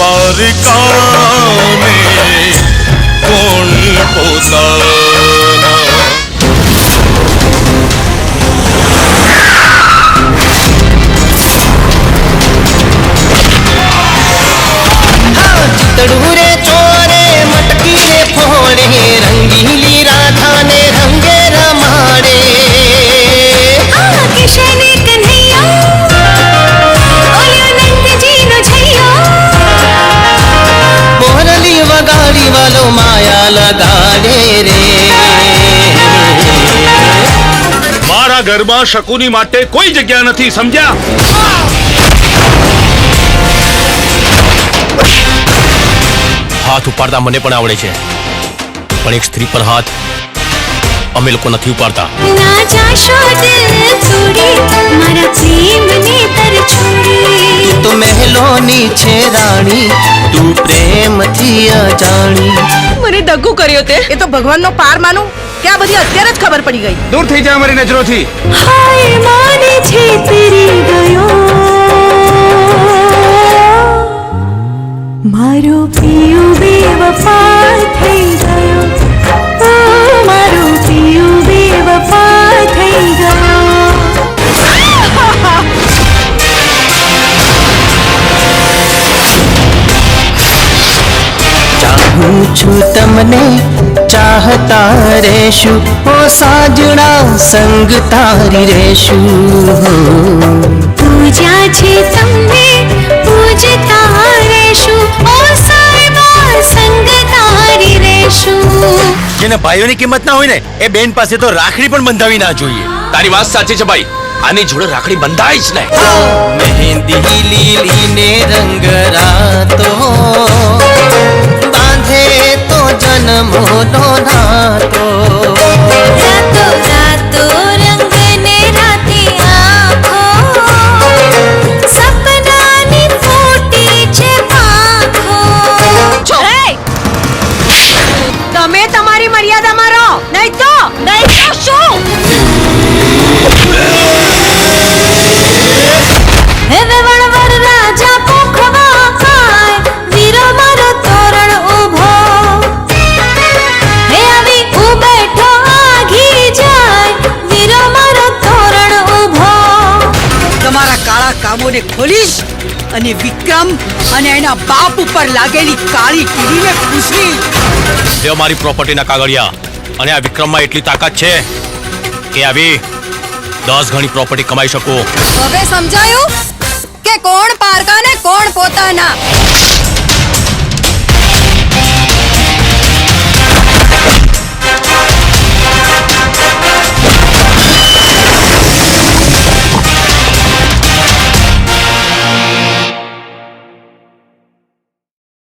પારકાને કોણ પોતાના ચિતડુરે ચોરે મટકી રે ફોડે રંગીલી રાધા ને રંગે રમાડે કિશન કન્હૈયા ઓલ્યો નંદજી નો છૈયો મોરલી વગાડી વાલો માયા લગાડે રે મારા ઘરમાં શકુની માટે કોઈ જગ્યા નથી, સમજ્યા? હાથ ઉપાડતા મને પણ આવડે છે, પણ એક સ્ત્રી પર હાથ અમે લોકો નથી ઉપાડતા. ના જાશો દિલ છોડી મારા પ્રેમને તર છોડી તું મહેલોની છે રાણી તું પ્રેમથી અજાણી મને દગો કર્યો તે એ તો ભગવાનનો પાર માનું કે આ બધી અત્યારે જ ખબર પડી ગઈ. દૂર થઈ જા અમારી નજરોથી. હાય માને છે તેરી ગયો મારો પિયો બેવફા થઈ ગયો મારો પિયો બેવફા થઈ ગયો ચાહું છું તમને ચાહતા રહેશું ઓ સાજણા સંગ તારી રહેશું પૂજા છે તમને પૂજતા રહેશું ઓ સાહેબા સંગ તારી રહેશું. જેને ભાઈઓની કિંમત ના હોય ને એ બેન પાસે તો રાખડી પણ બંધાવી ના જોઈએ. તારી વાત સાચી છે ભાઈ, આની જોડે રાખડી બંધાય જ ને. મહેંદી લીલી ને રંગ રાતો બાંધે તો જન્મો નો નાતો રાતો રાતો રંગને રાતે આંખો સપનાની ફૂટી છે પાંખો. તમે તમારી મર્યાદામાં રહો, નહીં તો શું? હવે વણવર રાજા પોખવા ખાય વીરો મારો તોરણ ઊભો હે આવી હું બેઠો આઘી જાય વીરો મારો તોરણ ઊભો. તમારા કાળા કામોને ખોલીશ અને વિક્રમ અને એના બાપ ઉપર લાગેલી કાળી કીડીને પૂછવી. લ્યો મારી પ્રોપર્ટીના કાગળિયા. અને આ વિક્રમમાં એટલી તાકાત છે કે આવી 10 ગણી પ્રોપર્ટી કમાઈ શકું. હવે સમજાયું કે કોણ પારકા ને કોણ પોતાના.